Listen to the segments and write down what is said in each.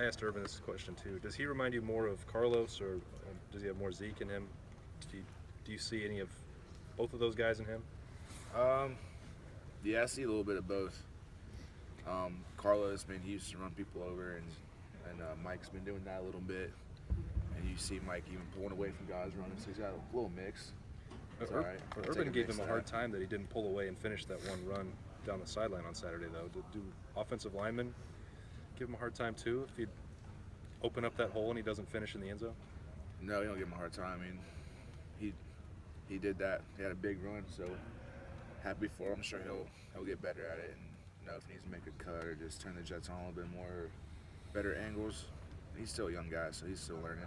asked Urban this question too. Does he remind you more of Carlos, or does he have more Zeke in him? Do you see any of both of those guys in him? Yeah, I see a little bit of both. Carlos, man, he used to run people over, and Mike's been doing that a little bit. And you see Mike even pulling away from guys running, so he's got a little mix. It's all right. Urban gave him a hard time that he didn't pull away and finish that one run down the sideline on Saturday, though. Do offensive linemen give him a hard time too if he'd open up that hole and he doesn't finish in the end zone? No, you don't give him a hard time. I mean, he did that. He had a big run, so happy for him. I'm sure he'll get better at it. And if he needs to make a cut or just turn the jets on a little bit more, better angles. He's still a young guy, so he's still learning.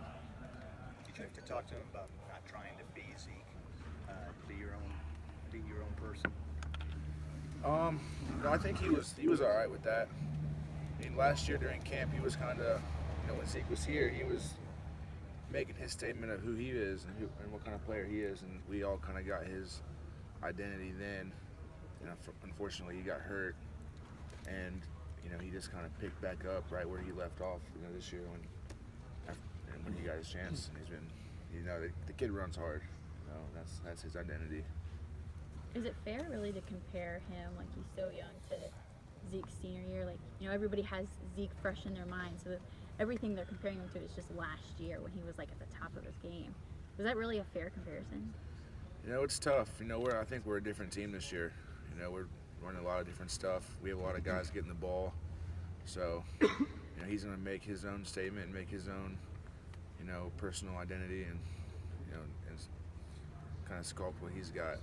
Did you have to talk to him about not trying to be Zeke, be your own person? No, I think he was all right with that. I mean, last year during camp, he was kind of, when Zeke was here, he was making his statement of who he is and what kind of player he is, and we all kind of got his identity then. Unfortunately, he got hurt, and he just kind of picked back up right where he left off. This year when he got his chance, and he's been, the kid runs hard. That's his identity. Is it fair, really, to compare him, like he's so young, to Zeke's senior year? Like, everybody has Zeke fresh in their mind, so that everything they're comparing him to is just last year when he was like at the top of his game. Was that really a fair comparison? It's tough. I think we're a different team this year. We're running a lot of different stuff. We have a lot of guys getting the ball, so he's going to make his own statement and make his own, personal identity, and and kind of sculpt what he's got.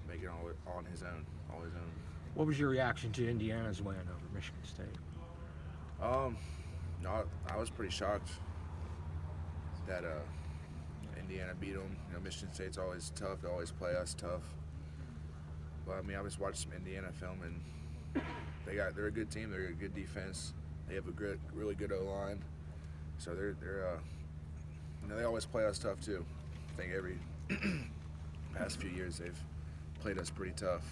Make it all on his own, all his own. What was your reaction to Indiana's win over Michigan State? No, I was pretty shocked that Indiana beat them. Michigan State's always tough. They always play us tough. But I just watched some Indiana film, and they're a good team. They're a good defense. They have a really good O-line. So they're they always play us tough too. I think every past few years they've played us pretty tough.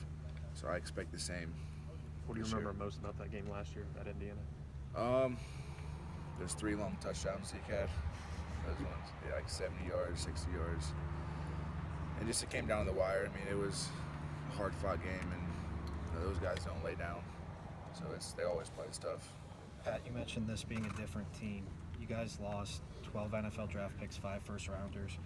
So I expect the same. What do you remember most about that game last year at Indiana? There's 3 long touchdowns Zeke had. Those ones, like 70 yards, 60 yards. And just it came down to the wire. It was a hard-fought game, and those guys don't lay down. So they always play tough. Pat, you mentioned this being a different team. You guys lost 12 NFL draft picks, 5 first-rounders.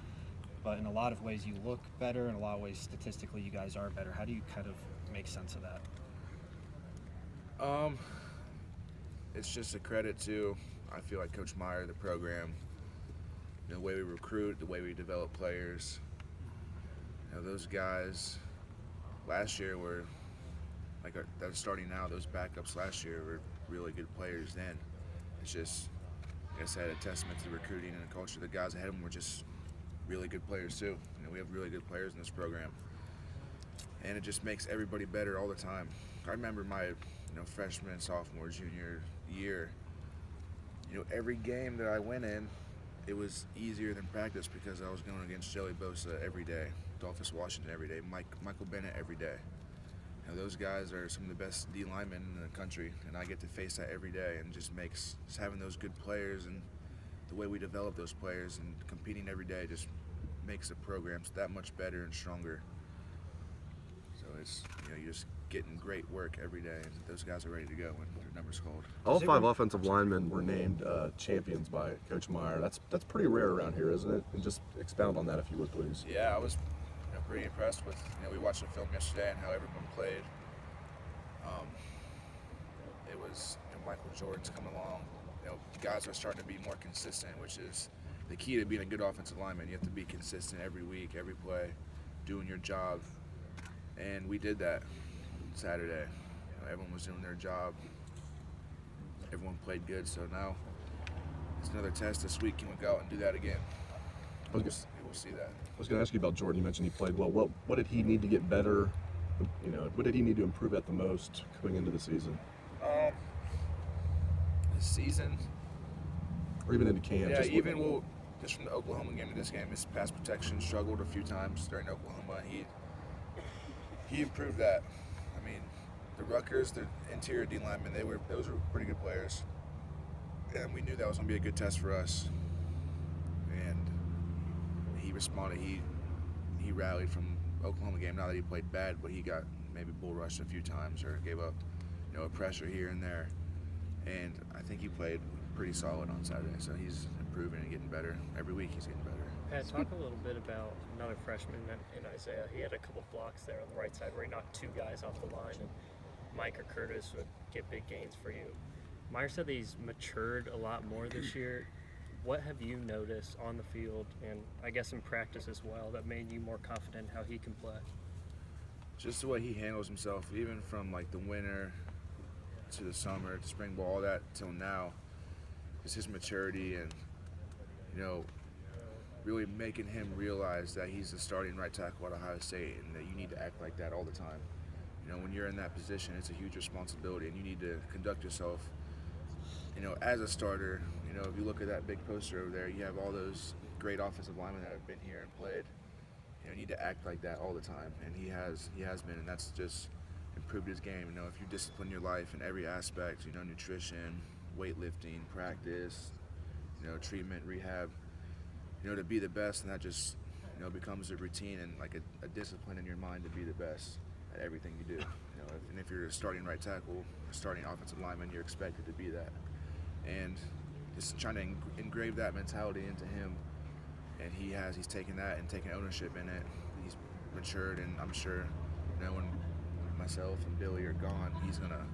But in a lot of ways, you look better. In a lot of ways, statistically, you guys are better. How do you kind of make sense of that? It's just a credit to, I feel like, Coach Meyer, the program, the way we recruit, the way we develop players. Those guys last year were, like that are starting now, those backups last year were really good players then. It's just, like I said, a testament to recruiting and the culture. The guys ahead of them were just really good players too. We have really good players in this program. And it just makes everybody better all the time. I remember my freshman, sophomore, junior year, every game that I went in, it was easier than practice because I was going against Joey Bosa every day, Dolphus Washington every day, Michael Bennett every day. Those guys are some of the best D linemen in the country, and I get to face that every day, and just makes just having those good players and the way we develop those players and competing every day just makes the programs that much better and stronger. So it's, you're just getting great work every day, and those guys are ready to go when their number's called. All 5 offensive linemen were named champions by Coach Meyer. That's pretty rare around here, isn't it? And just expound on that if you would, please. Yeah, I was pretty impressed with, we watched the film yesterday and how everyone played. It was, Michael Jordan's coming along. Guys are starting to be more consistent, which is the key to being a good offensive lineman. You have to be consistent every week, every play, doing your job. And we did that Saturday. Everyone was doing their job. Everyone played good. So now it's another test this week. Can we go out and do that again? We'll see that. I was going to ask you about Jordan. You mentioned he played well. What did he need to get better? What did he need to improve at the most going into the season? The season, or even into camp. Yeah, just from the Oklahoma game to this game, his pass protection struggled a few times during Oklahoma. He improved that. The Rutgers, the interior D linemen, those were pretty good players. And we knew that was going to be a good test for us. And he responded. He rallied from Oklahoma game. Not that he played bad, but he got maybe bull rushed a few times or gave up, a pressure here and there. And I think he played pretty solid on Saturday. So he's improving and getting better. Every week he's getting better. Pat, talk a little bit about another freshman in Isaiah. He had a couple blocks there on the right side where he knocked two guys off the line, and Mike or Curtis would get big gains for you. Meyer said that he's matured a lot more this year. What have you noticed on the field and I guess in practice as well that made you more confident how he can play? Just the way he handles himself, even from like the winter to the summer to spring ball, all that till now, just his maturity and really making him realize that he's the starting right tackle at Ohio State and that you need to act like that all the time. When you're in that position, it's a huge responsibility and you need to conduct yourself, as a starter. If you look at that big poster over there, you have all those great offensive linemen that have been here and played. You need to act like that all the time, and he has been, and that's just improved his game. If you discipline your life in every aspect, nutrition, weightlifting, practice, treatment, rehab, to be the best, and that just becomes a routine and like a discipline in your mind to be the best at everything you do. And if you're a starting right tackle, a starting offensive lineman, you're expected to be that. And just trying to engrave that mentality into him, and he's taken that and taken ownership in it. He's matured, and I'm sure when myself and Billy are gone, he's gonna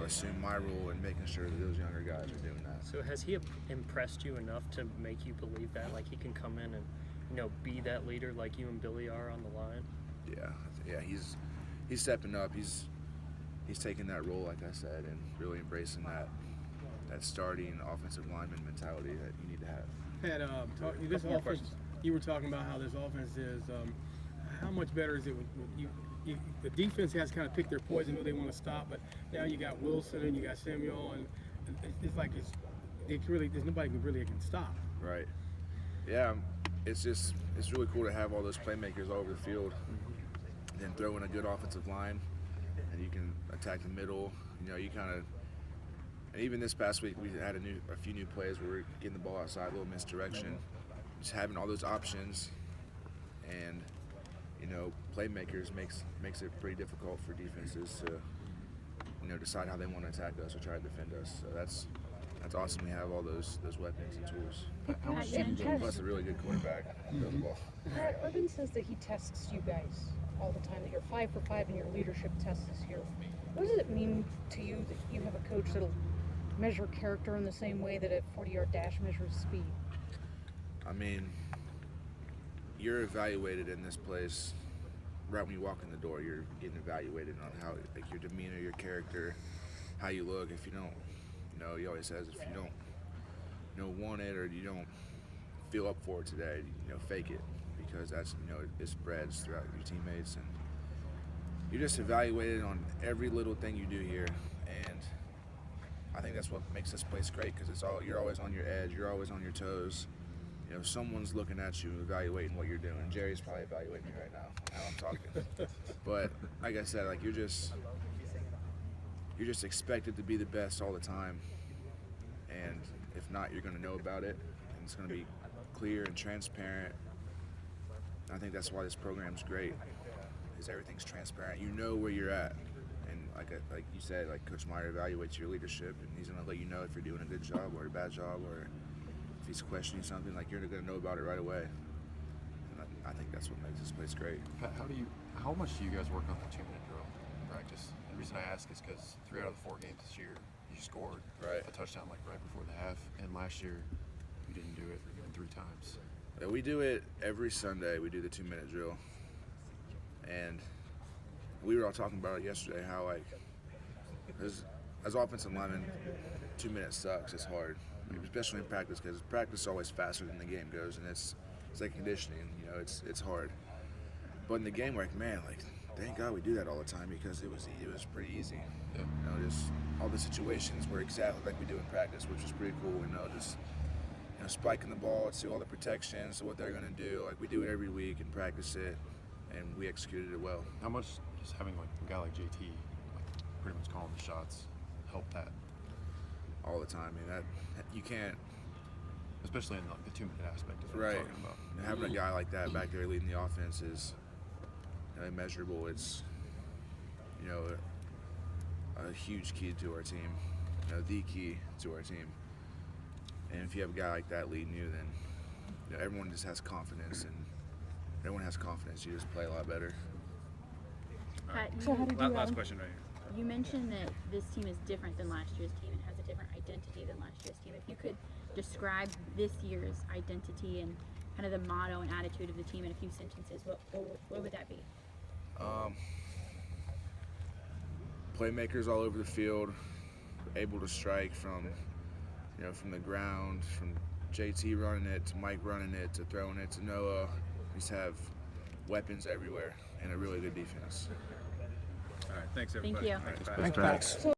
assume my role in making sure that those younger guys are doing that. So has he impressed you enough to make you believe that, like he can come in and be that leader like you and Billy are on the line? Yeah, he's stepping up. He's taking that role, like I said, and really embracing that starting offensive lineman mentality that you need to have. Pat, this offense, you were talking about how this offense is. How much better is it when you the defense has kind of picked their poison, who they want to stop, but now you got Wilson and you got Samuel, and it's like there's nobody really can stop. Right. Yeah, it's really cool to have all those playmakers all over the field, and then throw in a good offensive line, and you can attack the middle. You kind of. And even this past week, we had a few new plays where we're getting the ball outside, a little misdirection. Just having all those options and, playmakers makes it pretty difficult for defenses to, decide how they want to attack us or try to defend us. So that's awesome. We have all those weapons and tools. Plus a really good quarterback. The ball. Urban says that he tests you guys all the time, that you're 5 for 5 in your leadership tests this year. What does it mean to you that you have a coach that'll measure character in the same way that a 40-yard dash measures speed? I mean, you're evaluated in this place right when you walk in the door. You're getting evaluated on how, like, your demeanor, your character, how you look. If you don't, he always says, if you don't, want it or you don't feel up for it today, fake it, because that's, it spreads throughout your teammates, and you're just evaluated on every little thing you do here. And I think that's what makes this place great, because you're always on your edge, you're always on your toes. Someone's looking at you, evaluating what you're doing. Jerry's probably evaluating me right now, how I'm talking. But like I said, like you're just expected to be the best all the time. And if not, you're going to know about it, and it's going to be clear and transparent. I think that's why this program's great, is everything's transparent. You know where you're at. And like you said, like Coach Meyer evaluates your leadership, and he's going to let you know if you're doing a good job or a bad job, or if he's questioning something, like you're going to know about it right away. And I think that's what makes this place great. How much do you guys work on the 2-minute drill in practice? The reason I ask is because 3 out of the 4 games this year, you scored a touchdown like right before the half, and last year you didn't do it even 3 times. Yeah, we do it every Sunday. We do the 2-minute drill, and we were all talking about it yesterday, how like as offensive linemen, 2 minutes sucks. It's hard, especially in practice, because practice is always faster than the game goes, and it's like conditioning. It's hard. But in the game, we're like, man, like thank God we do that all the time, because it was pretty easy. Yeah. Just all the situations were exactly like we do in practice, which is pretty cool. Just spiking the ball, see all the protections, what they're gonna do. Like we do it every week and practice it, and we executed it well. How much does having like a guy like JT, like pretty much calling the shots, help that? all the time. I mean, that you can't. Especially in like the 2-minute aspect is what Right. I'm talking about. And having a guy like that back there leading the offense is immeasurable. It's a huge key to our team. The key to our team. And if you have a guy like that leading you, then everyone just has confidence, and everyone has confidence. You just play a lot better. Pat, So how did you, Last question right here. you mentioned that this team is different than last year's team and has a different identity than last year's team. If you could describe this year's identity and kind of the motto and attitude of the team in a few sentences, what would that be? Playmakers all over the field, able to strike from the ground, from JT running it to Mike running it to throwing it to Noah. We just have weapons everywhere and a really good defense. All right, thanks Thank everybody. you. Thanks, Pat. Thanks, Pat.